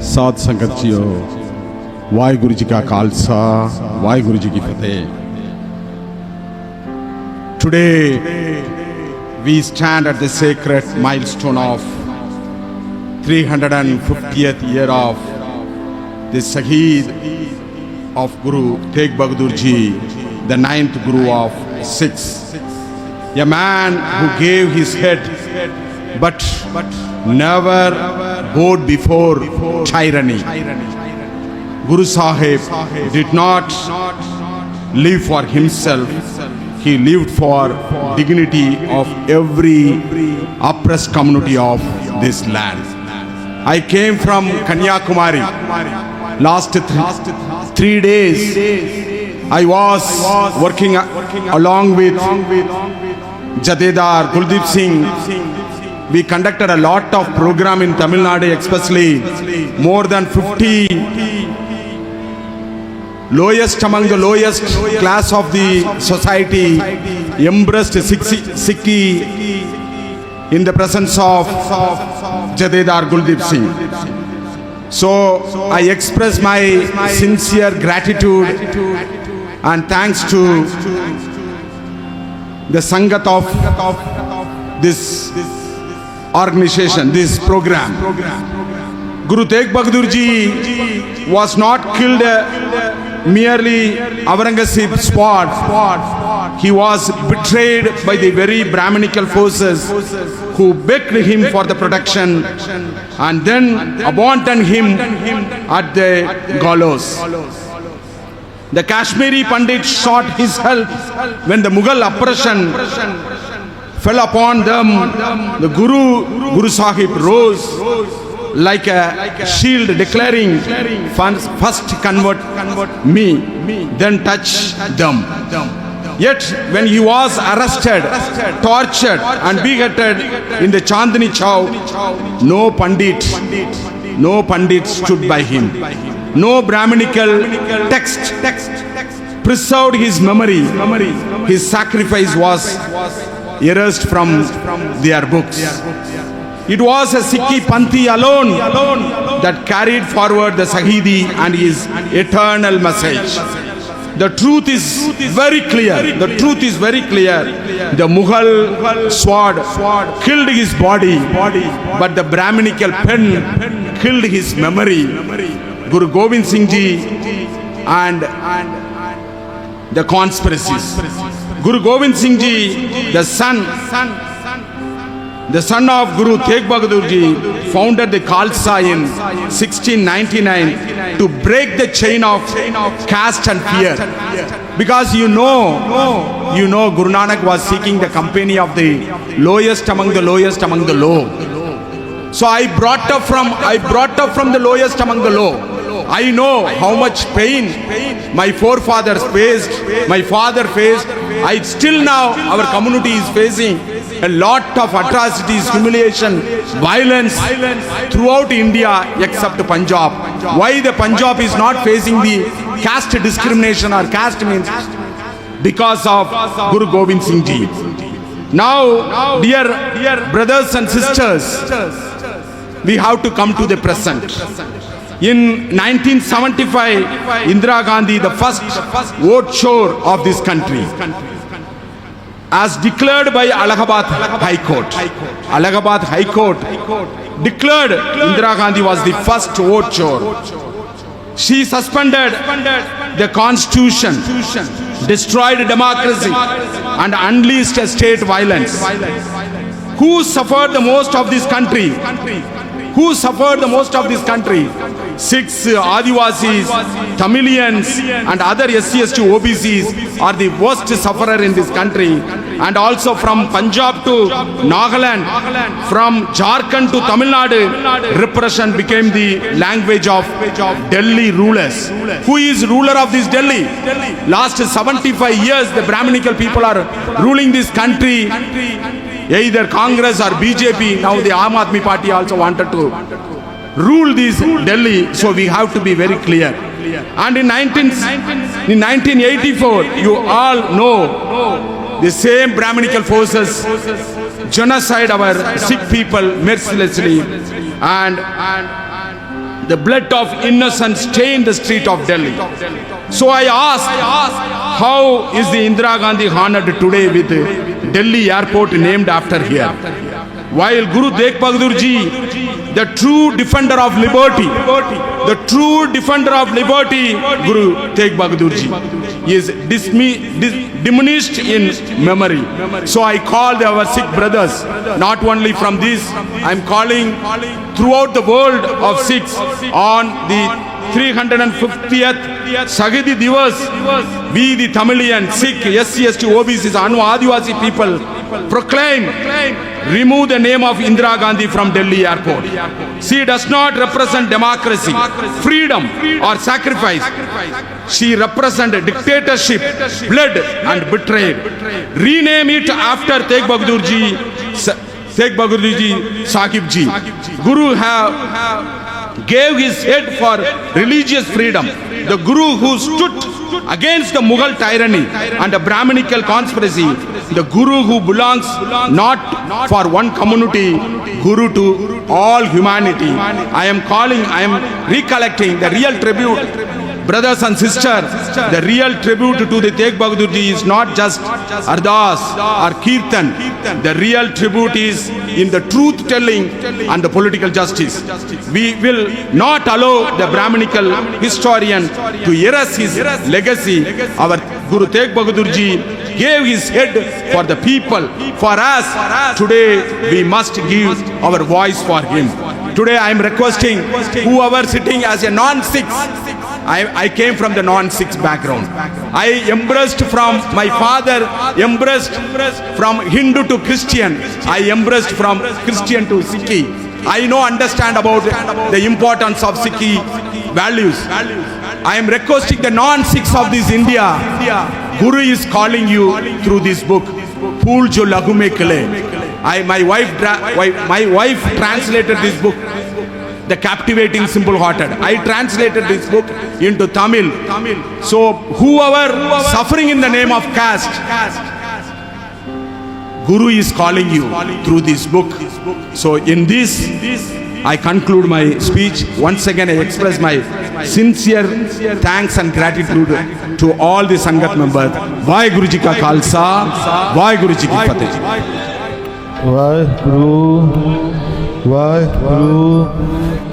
साध संगत जियो, वाहिगुरु जी का खालसा, वाहिगुरु जी की फतेह। Today we stand at the sacred milestone of 350th year of the Shaheed of Guru Tegh Bahadur Ji, the 9th Guru of Sikhs. A man who gave his head but never bowed before tyranny. Guru Sahib did not live for himself. He lived for dignity of every oppressed community of this land. I came from Kanyakumari. Last 3 days, I was working along with Jathedar Kuldeep Singh. We conducted a lot of program in Tamil Nadu, especially more than 50 lowest among the lowest class of the society embraced Sikhi in the presence of Jathedar Kuldeep Singh. So I express my sincere gratitude and thanks to the Sangat of this organization, this program. Guru Tegh Bahadur Ji was not killed merely Aurangzeb spot. He was betrayed by the very Brahminical forces who begged him for the protection and then abandoned him at the gallows. The Kashmiri Pandit sought his help when the Mughal oppression fell upon them. The Guru Sahib rose like a shield declaring, first convert me, then touch them. Yet when he was arrested, tortured and beheaded in the Chandni Chowk, no Pandit stood by him. No Brahminical text preserved his memory. His sacrifice was erased from their books. It was a Sikhi Panthi alone that carried forward the Shaheedi and his eternal message. The truth is very clear. The Mughal sword killed his body, but the Brahminical pen killed his memory. Guru Gobind Singh Ji and the conspiracies. Guru Gobind Singh Ji, the son of Guru Tegh Bahadur Ji, founded the Khalsa in 1699 to break the chain of caste and fear. Because you know Guru Nanak was seeking the company of the lowest among the low. So I brought up from the lowest among the low. I know how much pain my forefathers faced, my father faced. Still now our community is facing a lot of atrocities, humiliation, violence throughout India except Punjab. Why the Punjab is not facing the caste discrimination or caste means? Because of Guru Gobind Singh Ji. Now, dear brothers and sisters, we have to come to the present. In 1975, Indira Gandhi, the first vote shore of this country, as declared by Allahabad High Court. Allahabad High Court declared Indira Gandhi was the first vote shore. She suspended the constitution, destroyed democracy and unleashed state violence. Who suffered the most of this country? Sikhs, Adivasis, Tamilians and other SC/ST OBCs are the worst sufferer in this country. And also from Punjab to Nagaland, from Jharkhand to Tamil Nadu, repression became the language of Delhi rulers. Who is ruler of this Delhi? Last 75 years the Brahminical people are ruling this country. Either Congress or BJP, now the Aam Aadmi Party also wanted to rule this Delhi, so we have to be very clear. And in 1984, you all know the same Brahminical forces genocide our Sikh people mercilessly, and The blood of innocents stained the street of Delhi. So I asked, how is the Indira Gandhi honored today with Delhi airport named after here? While Guru Tegh Bahadur Ji, the true defender of liberty, the true defender of liberty, Guru Tegh Bahadur Ji, is diminished in memory. So I called our Sikh brothers, not only from this, I am calling throughout the world of Sikhs on the 350th Shahidi Divas. We the Tamilian, Sikh, SC, ST, OBCs, Anu Adivasi people proclaim, remove the name of Indira Gandhi from Delhi airport. She does not represent democracy, freedom or sacrifice. She represents dictatorship, blood and betrayal. Rename it after Tegh Bahadur Ji, Sahib Ji. Guru gave his head for religious freedom. The Guru who stood against the Mughal tyranny and the Brahminical conspiracy. The Guru who belongs not for one community, Guru to all humanity. I am recollecting the real tribute. Brothers and sisters, the real tribute to the Tegh Bahadur Ji is not just Ardas or Kirtan. The real tribute is in the truth telling and the political justice. We will not allow the Brahminical historian to erase his legacy. Our Guru Tegh Bahadur Ji gave his head for the people. For us, today we must give our voice for him. Today I am requesting whoever sitting as a non-Sikh, I came from the non-Sikh background. I embraced from my father, embraced from Hindu to Christian. I embraced from Christian to Sikhi. I understand about the importance of Sikhi values. I am requesting the non-Sikhs of this India. Guru is calling you through this book. Phool jo lagu mein khile. My wife translated this book, The Captivating Simple-Hearted. I translated this book into Tamil. So whoever suffering in the name of caste, Guru is calling you through this book. So in this, I conclude my speech. Once again, I express my sincere thanks and gratitude to all the Sangat members. Vaheguru Ji ka Khalsa, Vaheguru Ji ki Fateh. Vaheguru, Vaheguru.